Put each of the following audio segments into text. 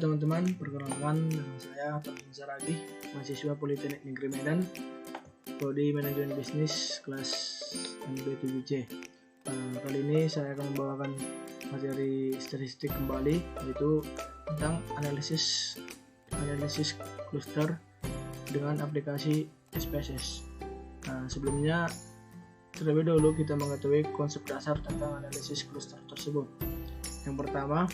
teman-teman, perkenalkan nama saya Taufik Saragih, mahasiswa Politeknik Negeri Medan, Prodi Manajemen Bisnis kelas MB7C. Kali ini saya akan membawakan materi statistik kembali, yaitu tentang analisis cluster dengan aplikasi SPSS. Sebelumnya terlebih dahulu kita mengetahui konsep dasar tentang analisis cluster tersebut. Yang pertama,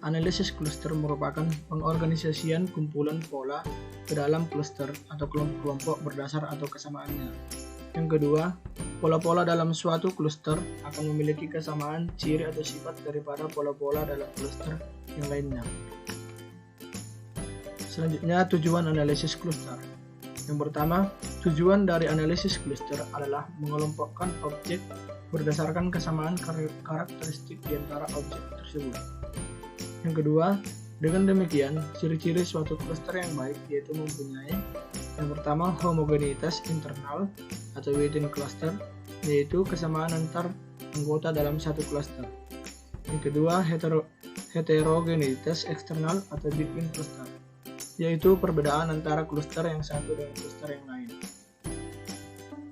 analisis cluster merupakan pengorganisasian kumpulan pola ke dalam cluster atau kelompok berdasar atau kesamaannya. Yang kedua, pola-pola dalam suatu cluster akan memiliki kesamaan ciri atau sifat daripada pola-pola dalam cluster yang lainnya. Selanjutnya, tujuan analisis cluster. Yang pertama, tujuan dari analisis cluster adalah mengelompokkan objek berdasarkan kesamaan karakteristik di antara objek tersebut. Yang kedua, dengan demikian, ciri-ciri suatu cluster yang baik yaitu mempunyai yang pertama, homogenitas internal atau within cluster, yaitu kesamaan antar anggota dalam satu cluster. Yang kedua, heterogenitas eksternal atau between cluster, yaitu perbedaan antara cluster yang satu dengan cluster yang lain.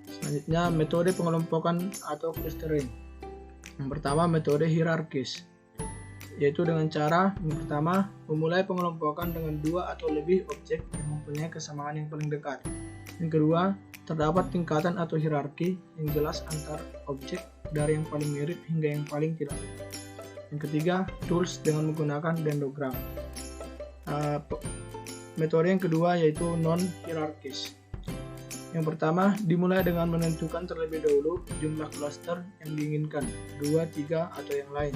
Selanjutnya, metode pengelompokan atau clustering. Yang pertama, metode hierarkis, yaitu dengan cara yang pertama, memulai pengelompokan dengan dua atau lebih objek yang mempunyai kesamaan yang paling dekat. Yang kedua, terdapat tingkatan atau hierarki yang jelas antar objek dari yang paling mirip hingga yang paling tidak. Yang ketiga, tools dengan menggunakan dendrogram. Metode yang kedua yaitu non-hierarkis. Yang pertama, dimulai dengan menentukan terlebih dahulu jumlah cluster yang diinginkan, 2, 3, atau yang lain.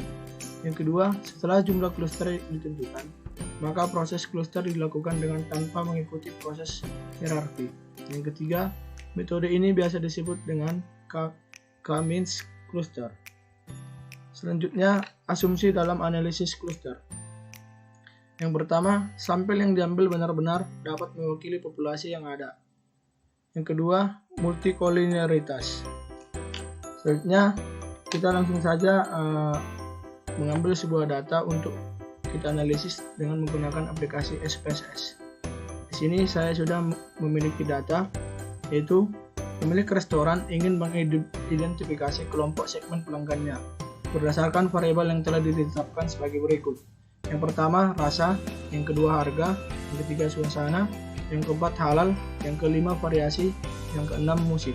Yang kedua, setelah jumlah cluster ditentukan, maka proses cluster dilakukan dengan tanpa mengikuti proses hierarki. Yang ketiga, metode ini biasa disebut dengan K-means cluster. Selanjutnya, asumsi dalam analisis cluster. Yang pertama, sampel yang diambil benar-benar dapat mewakili populasi yang ada. Yang kedua, multikolinialitas. Selanjutnya, kita langsung saja mengambil sebuah data untuk kita analisis dengan menggunakan aplikasi SPSS. Di sini saya sudah memiliki data, yaitu pemilik restoran ingin mengidentifikasi kelompok segmen pelanggannya berdasarkan variabel yang telah ditetapkan sebagai berikut. Yang pertama, rasa. Yang kedua, harga. Yang ketiga, suasana. Yang keempat, halal. Yang kelima, variasi. Yang keenam, musik.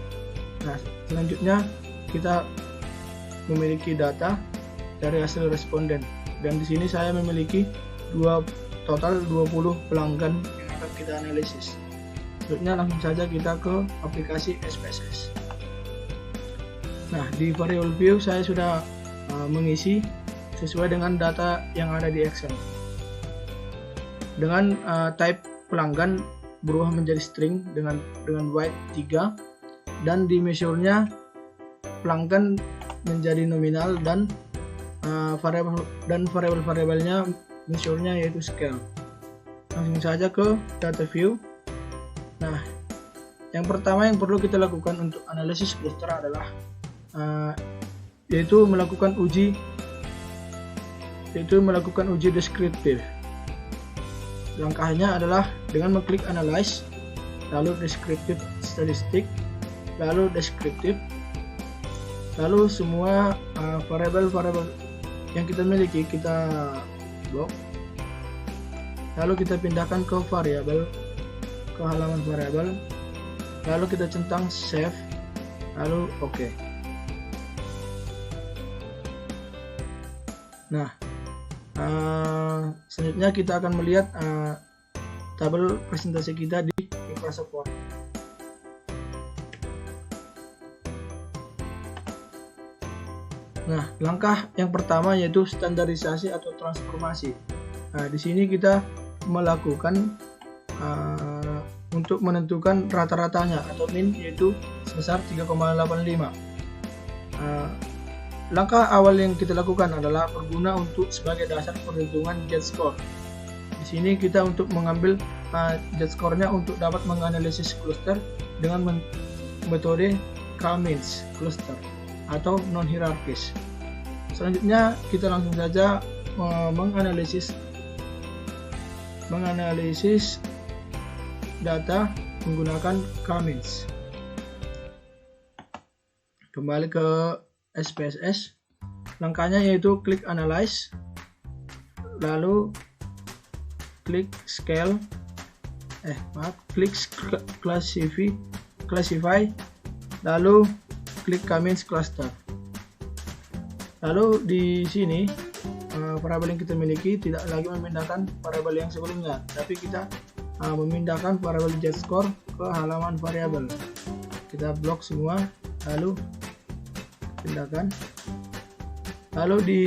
Nah, selanjutnya kita memiliki data dari hasil responden. Dan di sini saya memiliki total 20 pelanggan yang akan kita analisis. Selanjutnya langsung saja kita ke aplikasi SPSS. Nah, di variable view saya sudah mengisi sesuai dengan data yang ada di Excel. Dengan type pelanggan berubah menjadi string dengan weight 3, dan di measure-nya pelanggan menjadi nominal dan variabel-variabelnya measure-nya yaitu scale. Langsung saja ke data view. Nah, yang pertama yang perlu kita lakukan untuk analisis cluster adalah yaitu melakukan uji deskriptif. Langkahnya adalah dengan mengklik analyze, lalu deskriptif statistik, lalu deskriptif, lalu semua variabel-variabel yang kita miliki kita blok, lalu kita pindahkan ke halaman variabel, lalu kita centang save, lalu OK. Nah, selanjutnya kita akan melihat tabel presentasi kita di Microsoft Word. Nah, langkah yang pertama yaitu standarisasi atau transformasi. Nah, di sini kita melakukan untuk menentukan rata-ratanya atau min, yaitu sebesar 3,85. Langkah awal yang kita lakukan adalah berguna untuk sebagai dasar perhitungan Z-score. Di sini kita untuk mengambil Z-score-nya untuk dapat menganalisis cluster dengan metode K-means cluster atau non-hierarkis. Selanjutnya kita langsung saja menganalisis data menggunakan K-means. Kembali ke SPSS, langkahnya yaitu klik analyze, lalu klik scale, klik classify, lalu klik K-means cluster. Lalu di sini variabel yang kita miliki tidak lagi memindahkan variabel yang sebelumnya, tapi kita memindahkan variabel Z-score ke halaman variabel. Kita blok semua, lalu pindahkan. Lalu di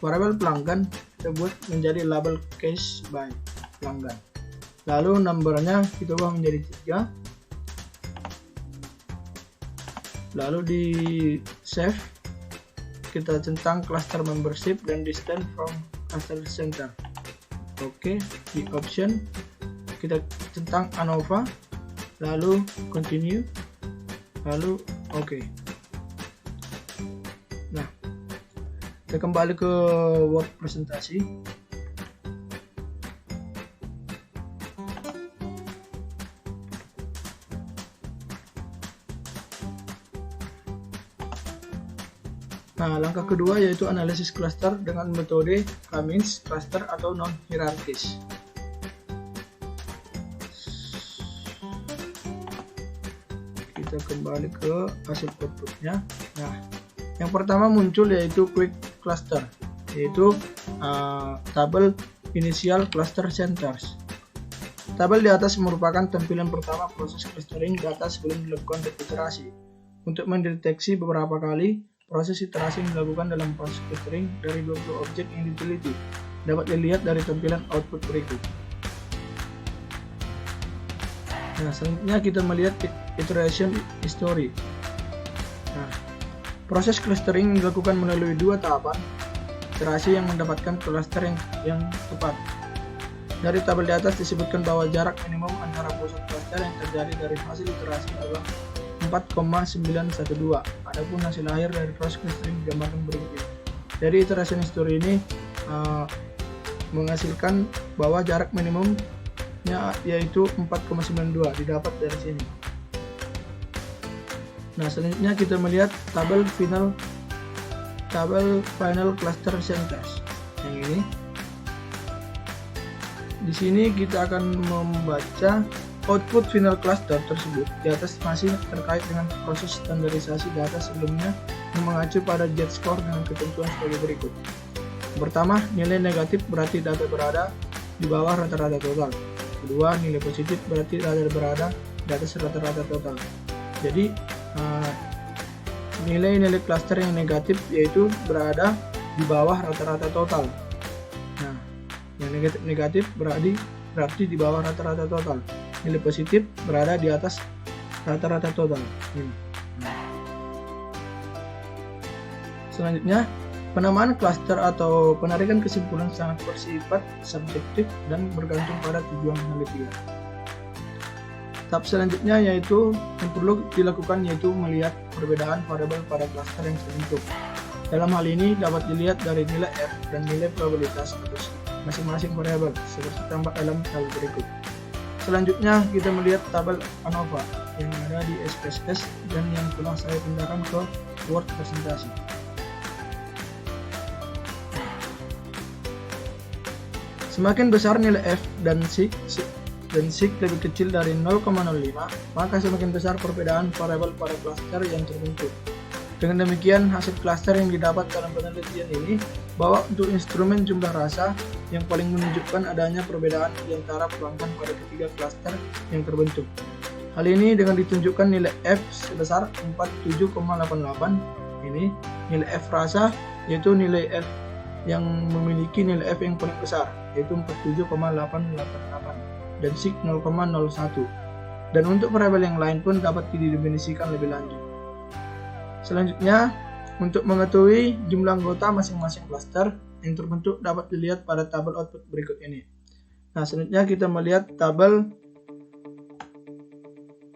variabel pelanggan kita buat menjadi label case by pelanggan. Lalu numbernya kita ubah menjadi 3. Lalu di save kita centang cluster membership dan distance from cluster center. Oke, di option kita centang ANOVA, lalu continue, lalu oke. Nah, kita kembali ke Word presentasi. Nah, langkah kedua yaitu analisis cluster dengan metode K-means cluster atau non-hierarkis. Kita kembali ke hasil outputnya. Nah, yang pertama muncul yaitu quick cluster, yaitu tabel initial cluster centers. Tabel di atas merupakan tampilan pertama proses clustering data sebelum dilakukan iterasi. Untuk mendeteksi beberapa kali proses iterasi yang dilakukan dalam proses clustering dari 20 objek yang diteliti dapat dilihat dari tampilan output berikut. Nah, selanjutnya kita melihat iteration history. Nah, proses clustering dilakukan melalui dua tahapan iterasi yang mendapatkan cluster yang tepat. Dari tabel di atas disebutkan bahwa jarak minimum antara pusat cluster yang terjadi dari hasil iterasi adalah 4,912. Adapun hasil akhir dari proses clustering digambarkan berikut ini. Dari iteration history ini menghasilkan bahwa jarak minimumnya yaitu 4,92 didapat dari sini. Nah, selanjutnya kita melihat tabel final cluster centers yang ini. Di sini kita akan membaca output final cluster tersebut. Di atas masih terkait dengan proses standarisasi data sebelumnya yang mengacu pada Z-score dengan ketentuan sebagai berikut. Pertama, nilai negatif berarti data berada di bawah rata-rata total. Kedua, nilai positif berarti data berada di atas rata-rata total. Jadi nilai-nilai cluster yang negatif yaitu berada di bawah rata-rata total. Nah, yang negatif berarti di bawah rata-rata total. Nilai positif berada di atas rata-rata total. Selanjutnya, penamaan cluster atau penarikan kesimpulan sangat bersifat subjektif dan bergantung pada tujuan penelitian. Tahap selanjutnya yaitu yang perlu dilakukan yaitu melihat perbedaan variabel pada cluster yang terbentuk. Dalam hal ini dapat dilihat dari nilai F dan nilai probabilitas atas masing-masing variabel seperti tampak dalam tabel berikut. Selanjutnya kita melihat tabel ANOVA yang ada di SPSS dan yang telah saya pindahkan ke Word presentasi. Semakin besar nilai F dan SIG lebih kecil dari 0,05, maka semakin besar perbedaan variabel pada cluster yang terbentuk. Dengan demikian, hasil cluster yang didapat dalam penelitian ini bahwa untuk instrumen jumlah rasa yang paling menunjukkan adanya perbedaan di antara pelanggan pada ketiga cluster yang terbentuk. Hal ini dengan ditunjukkan nilai F sebesar 47,88. Ini nilai F rasa yaitu nilai F yang memiliki nilai F yang paling besar yaitu 47,888 dan SIG 0,01. Dan untuk variabel yang lain pun dapat didefinisikan lebih lanjut. Selanjutnya, untuk mengetahui jumlah anggota masing-masing cluster yang terbentuk dapat dilihat pada tabel output berikut ini. Nah, selanjutnya kita melihat tabel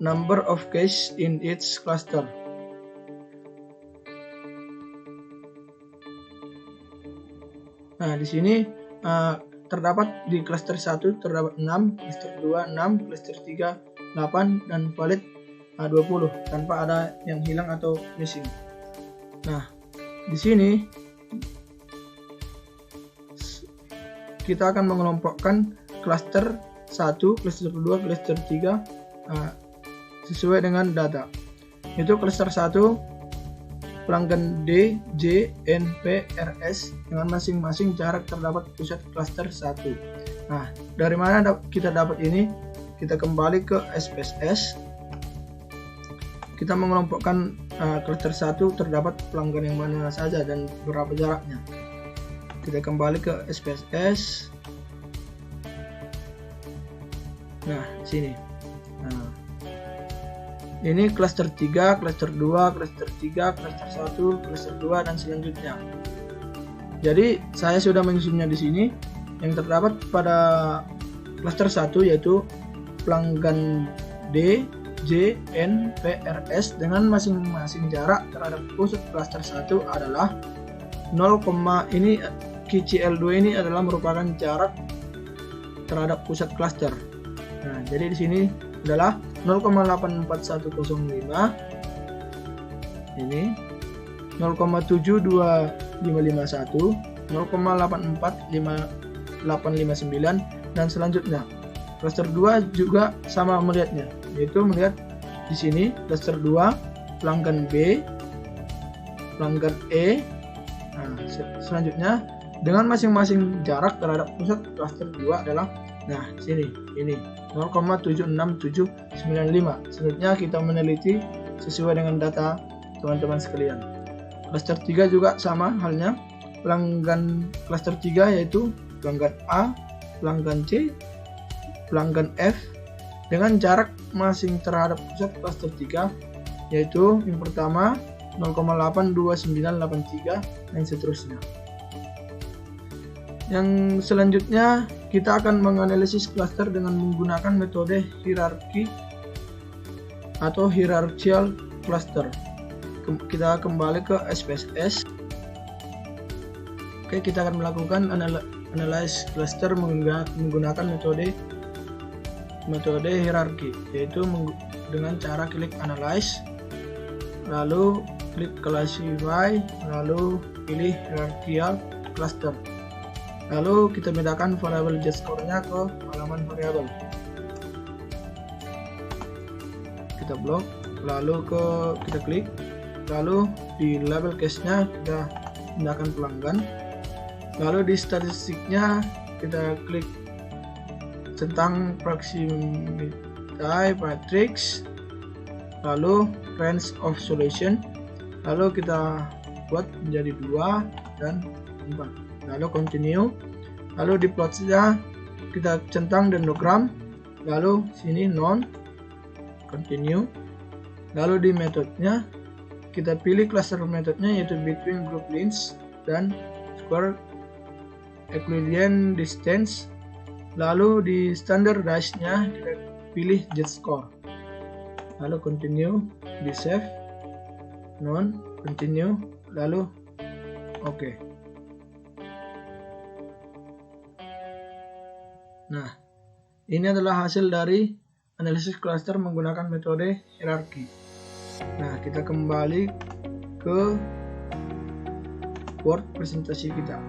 number of cases in each cluster. Nah, di sini terdapat di cluster 1 terdapat 6, cluster 2 6, cluster 3 8 dan valid 20 tanpa ada yang hilang atau missing. Nah, di sini kita akan mengelompokkan cluster 1, cluster 2, cluster 3 sesuai dengan data. Itu cluster 1 pelanggan D, J, N, P, RS dengan masing-masing jarak terdapat pusat cluster 1. Nah, dari mana kita dapat ini? Kita kembali ke SPSS. Kita mengelompokkan cluster 1 terdapat pelanggan yang mana saja dan berapa jaraknya. Kita kembali ke SPSS. Nah, sini. Nah, ini cluster 3, cluster 2, cluster 3, cluster 1, cluster 2 dan selanjutnya. Jadi saya sudah menyusunnya di sini. Yang terdapat pada cluster 1 yaitu pelanggan D, J, N, P, RS dengan masing-masing jarak terhadap pusat cluster 1 adalah 0, ini QCL2 ini adalah merupakan jarak terhadap pusat cluster. Nah, jadi di sini adalah 0,84105 ini 0,72551 0,84589 dan selanjutnya. Cluster 2 juga sama melihatnya, yaitu melihat di sini cluster 2 pelanggan B, pelanggan E. Nah, selanjutnya dengan masing-masing jarak terhadap pusat cluster 2 adalah sini ini 0,76795. Selanjutnya kita meneliti sesuai dengan data teman-teman sekalian. Cluster 3 juga sama halnya. Pelanggan cluster 3 yaitu pelanggan A, pelanggan C, pelanggan F dengan jarak masing terhadap pusat cluster 3 yaitu yang pertama 0,82983 dan seterusnya. Yang selanjutnya kita akan menganalisis cluster dengan menggunakan metode hierarki atau hierarchical cluster. Kita kembali ke SPSS. Oke, kita akan melakukan analyze cluster menggunakan metode hierarki, yaitu dengan cara klik analyze, lalu klik classify, lalu pilih hierarchical cluster. Lalu kita bedakan variabel JScore-nya ke halaman variabel. Kita blok, lalu kita klik, lalu di label case-nya kita pindahkan pelanggan. Lalu di statistiknya kita klik centang proximity matrix, lalu range of solution, lalu kita buat menjadi 2 dan 4. Lalu continue, lalu di plotnya kita centang dendrogram, lalu sini non, continue, lalu di metodenya kita pilih cluster metodenya yaitu between group lengths dan square Euclidean distance, lalu di standardized-nya kita pilih JScore, lalu continue, di save, non, continue, lalu oke. Nah, ini adalah hasil dari analisis cluster menggunakan metode hierarki. Nah, kita kembali ke Word presentasi kita.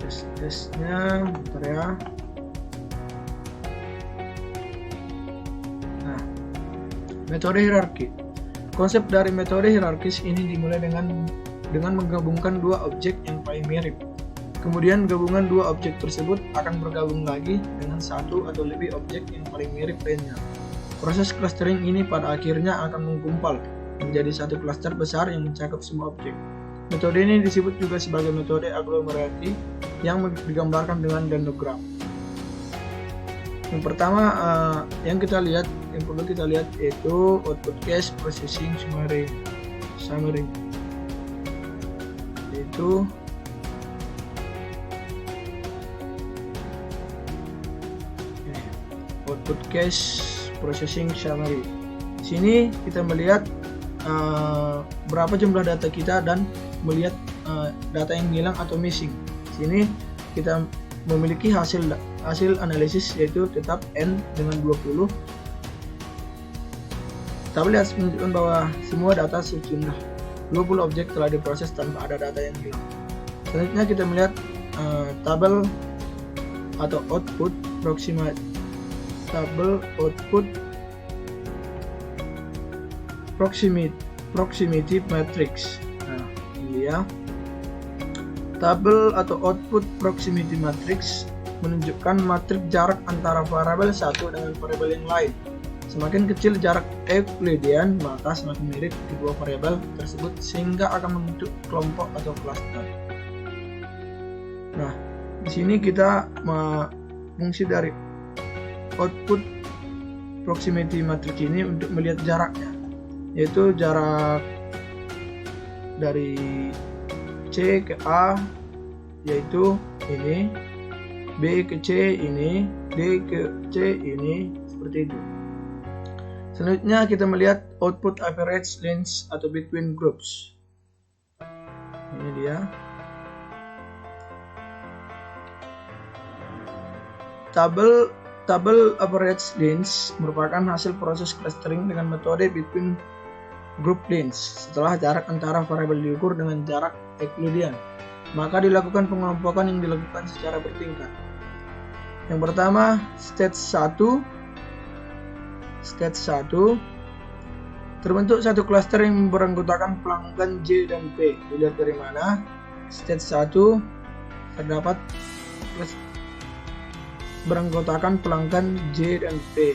SPSS-nya, bentar ya. Nah, metode hierarki. Konsep dari metode hierarkis ini dimulai dengan menggabungkan dua objek yang paling mirip. Kemudian gabungan dua objek tersebut akan bergabung lagi dengan satu atau lebih objek yang paling mirip lainnya. Proses clustering ini pada akhirnya akan menggumpal menjadi satu cluster besar yang mencakup semua objek. Metode ini disebut juga sebagai metode aglomerasi yang digambarkan dengan dendrogram. Yang pertama yang perlu kita lihat yaitu output cache processing summary, yaitu output cache processing summary. Di sini kita melihat berapa jumlah data kita dan melihat data yang hilang atau missing. Di sini kita memiliki hasil analisis, yaitu tetap N dengan 20. Tabel yang menunjukkan bahwa semua data sejumlah 20 objek telah diproses tanpa ada data yang hilang. Selanjutnya kita melihat tabel atau output proximity matrix. Nah, ini ya. Tabel atau output proximity matrix menunjukkan matriks jarak antara variabel satu dengan variabel yang lain. Semakin kecil jarak Euclidean, maka semakin mirip kedua variabel tersebut sehingga akan membentuk kelompok atau cluster. Nah, di sini kita fungsi dari output proximity matrix ini untuk melihat jaraknya, yaitu jarak dari C ke A, yaitu ini, B ke C ini, D ke C ini, seperti itu. Selanjutnya kita melihat output average length atau between groups. Ini dia. Tabel average length merupakan hasil proses clustering dengan metode between group length. Setelah jarak antara variabel diukur dengan jarak Euclidean, maka dilakukan pengelompokan yang dilakukan secara bertingkat. Yang pertama, stage 1. Terbentuk satu klaster yang beranggotakan pelanggan J dan P. Dilihat dari mana? Stage 1 terdapat beranggotakan pelanggan J dan P.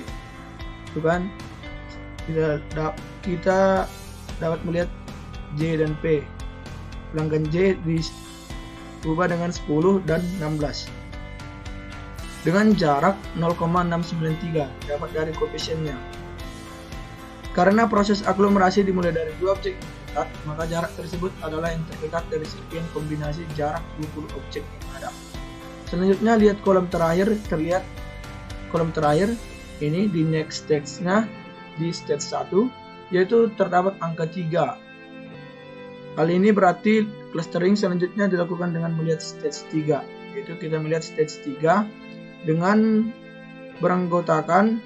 Itu kan? Kita dapat melihat J dan P. Pelanggan J diubah dengan 10 dan 16 dengan jarak 0,693 dapat dari koefisiennya. Karena proses aglomerasi dimulai dari dua objek yang terdekat, maka jarak tersebut adalah yang terdekat dari sekian kombinasi jarak 20 objek yang ada. Selanjutnya lihat kolom terakhir. Terlihat kolom terakhir ini di next stage-nya di stage 1, yaitu terdapat angka 3. Hal ini berarti clustering selanjutnya dilakukan dengan melihat stage 3, yaitu kita melihat stage 3 dengan beranggotakan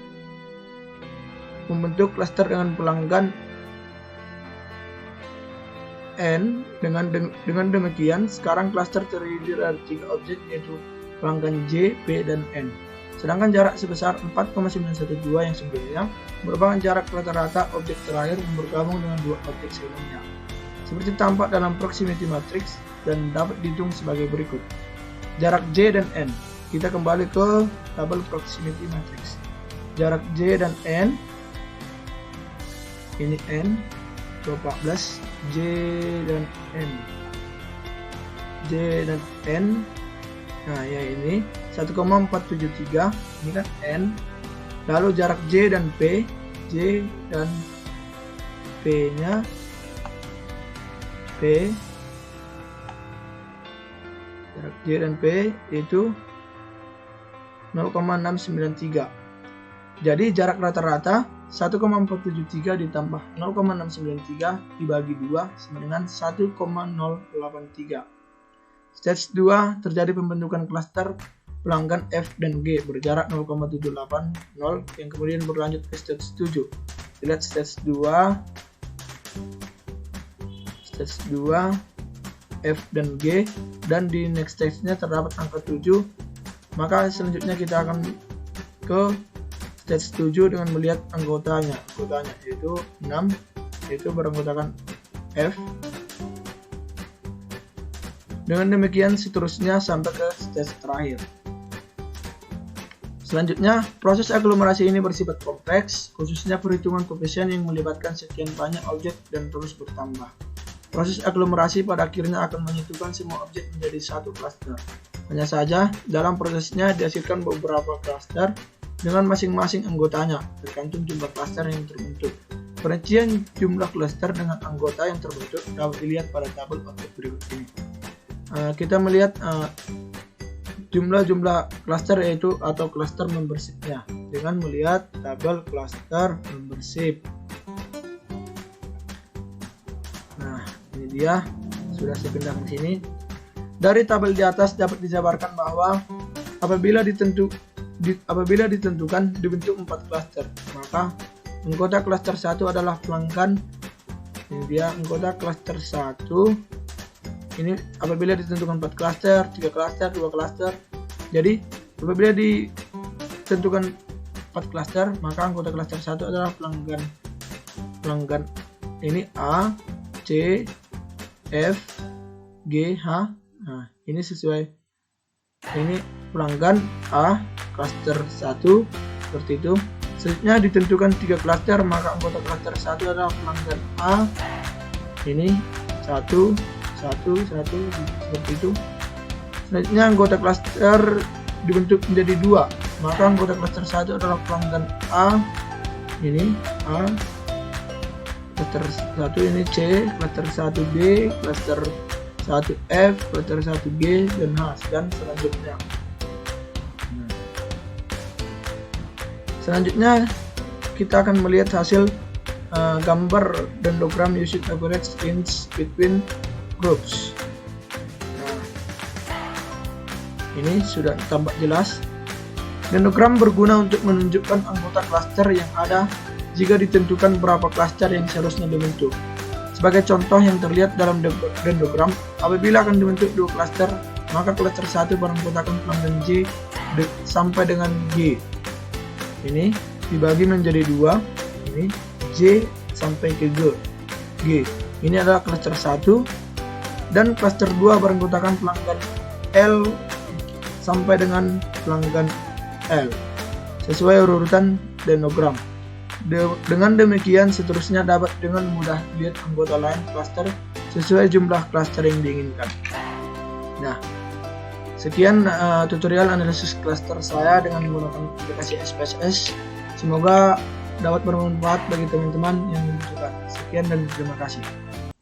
membentuk cluster dengan pelanggan N. Dengan demikian, sekarang cluster terdiri dari 3 objek, yaitu pelanggan J, P, dan N. Sedangkan jarak sebesar 4,912 yang sebelumnya merupakan jarak rata-rata objek terakhir yang bergabung dengan 2 objek sebelumnya. Seperti tampak dalam proximity matrix dan dapat dihitung sebagai berikut. Jarak J dan N. Kita kembali ke tabel proximity matrix. Jarak J dan N. Ini N 14, J dan N. J dan N. Nah, ya ini 1,473. Ini kan N. Lalu jarak J dan P. J dan P-nya P. Jarak J dan P itu 0,693. Jadi jarak rata-rata 1,473 ditambah 0,693 dibagi 2 sama dengan 1,083. Stage 2 terjadi pembentukan klaster pelanggan F dan G berjarak 0,780 yang kemudian berlanjut ke stage 7. Lihat stage 2 F dan G, dan di next stage-nya terdapat angka 7. Maka selanjutnya kita akan ke stage 7 dengan melihat anggotanya yaitu 6, yaitu beranggotakan F. Dengan demikian seterusnya sampai ke stage terakhir. Selanjutnya, proses aglomerasi ini bersifat kompleks, khususnya perhitungan koefisien yang melibatkan sekian banyak objek dan terus bertambah. Proses aglomerasi pada akhirnya akan menyatukan semua objek menjadi satu klaster. Hanya saja, dalam prosesnya dihasilkan beberapa klaster dengan masing-masing anggotanya, tergantung jumlah klaster yang terbentuk. Perincian jumlah klaster dengan anggota yang terbentuk dapat dilihat pada tabel output berikut ini. Kita melihat jumlah klaster yaitu atau klaster membership-nya dengan melihat tabel klaster membership. dia sudah saya pindah ke sini. Dari tabel di atas dapat dijabarkan bahwa apabila ditentukan dibentuk 4 klaster, maka anggota klaster 1 adalah pelanggan. Ini dia anggota klaster 1. Ini apabila ditentukan 4 klaster, 3 klaster, 2 klaster. Jadi apabila ditentukan 4 klaster, maka anggota klaster 1 adalah pelanggan. Ini A, C, F, G, H. Nah, ini sesuai. Ini pelanggan A, klaster 1, seperti itu. Selanjutnya ditentukan 3 klaster, maka anggota klaster 1 adalah pelanggan A. Ini 1, seperti itu. Selanjutnya anggota klaster dibentuk menjadi 2, maka anggota klaster 1 adalah pelanggan A. Ini A, klaster 1 ini C, klaster 1 B, klaster 1 F, klaster 1 G, dan H, dan selanjutnya. Selanjutnya kita akan melihat hasil gambar dendrogram using average range between groups. Nah, ini sudah tampak jelas. Dendrogram berguna untuk menunjukkan anggota klaster yang ada jika ditentukan berapa klaster yang seharusnya dibentuk. Sebagai contoh yang terlihat dalam dendrogram, apabila akan dibentuk 2 klaster, maka klaster 1 beranggotakan pelanggan J sampai dengan G. Ini dibagi menjadi 2, ini J sampai ke G. Ini adalah klaster 1, dan klaster 2 beranggotakan pelanggan L sampai dengan pelanggan L sesuai urutan dendrogram. Dengan demikian seterusnya dapat dengan mudah dilihat anggota lain klaster sesuai jumlah klaster yang diinginkan. Nah, sekian tutorial analisis klaster saya dengan menggunakan aplikasi SPSS. Semoga dapat bermanfaat bagi teman-teman yang membutuhkan. Sekian dan terima kasih.